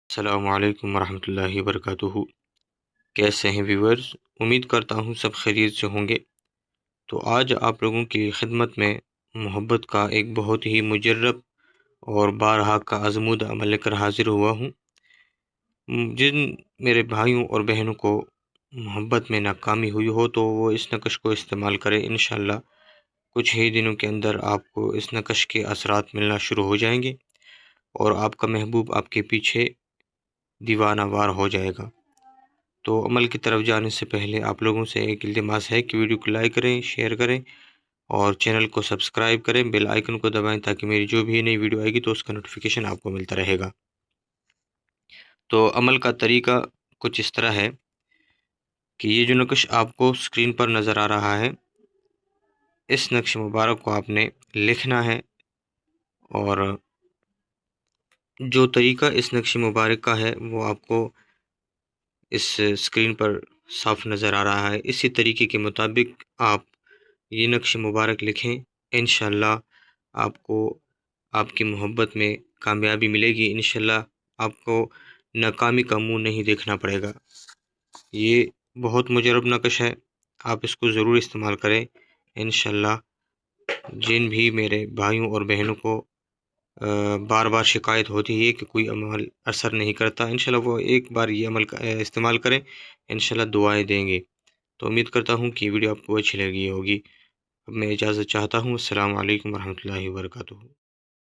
السلام علیکم ورحمۃ اللہ وبرکاتہ۔ کیسے ہیں ویورز؟ امید کرتا ہوں سب خیریت سے ہوں گے۔ تو آج آپ لوگوں کی خدمت میں محبت کا ایک بہت ہی مجرب اور بارہا کا آزمودہ عمل لے کر حاضر ہوا ہوں۔ جن میرے بھائیوں اور بہنوں کو محبت میں ناکامی ہوئی ہو تو وہ اس نقش کو استعمال کریں، انشاءاللہ کچھ ہی دنوں کے اندر آپ کو اس نقش کے اثرات ملنا شروع ہو جائیں گے اور آپ کا محبوب آپ کے پیچھے دیوانہ وار ہو جائے گا۔ تو عمل کی طرف جانے سے پہلے آپ لوگوں سے ایک التماس ہے کہ ویڈیو کو لائک کریں، شیئر کریں اور چینل کو سبسکرائب کریں، بیل آئیکن کو دبائیں تاکہ میری جو بھی نئی ویڈیو آئے گی تو اس کا نوٹیفیکیشن آپ کو ملتا رہے گا۔ تو عمل کا طریقہ کچھ اس طرح ہے کہ یہ جو نقش آپ کو اسکرین پر نظر آ رہا ہے، اس نقش مبارک کو آپ نے لکھنا ہے، اور جو طریقہ اس نقش مبارک کا ہے وہ آپ کو اس اسکرین پر صاف نظر آ رہا ہے۔ اسی طریقے کے مطابق آپ یہ نقش مبارک لکھیں، انشاءاللہ آپ کو آپ کی محبت میں کامیابی ملے گی، انشاءاللہ آپ کو ناکامی کا منہ نہیں دیکھنا پڑے گا۔ یہ بہت مجرب نقش ہے، آپ اس کو ضرور استعمال کریں انشاءاللہ۔ جن بھی میرے بھائیوں اور بہنوں کو بار بار شکایت ہوتی ہے کہ کوئی عمل اثر نہیں کرتا، انشاءاللہ وہ ایک بار یہ عمل استعمال کریں، انشاءاللہ دعائیں دیں گے۔ تو امید کرتا ہوں کہ ویڈیو آپ کو اچھی لگی ہوگی۔ اب میں اجازت چاہتا ہوں۔ السلام علیکم ورحمۃ اللہ وبرکاتہ۔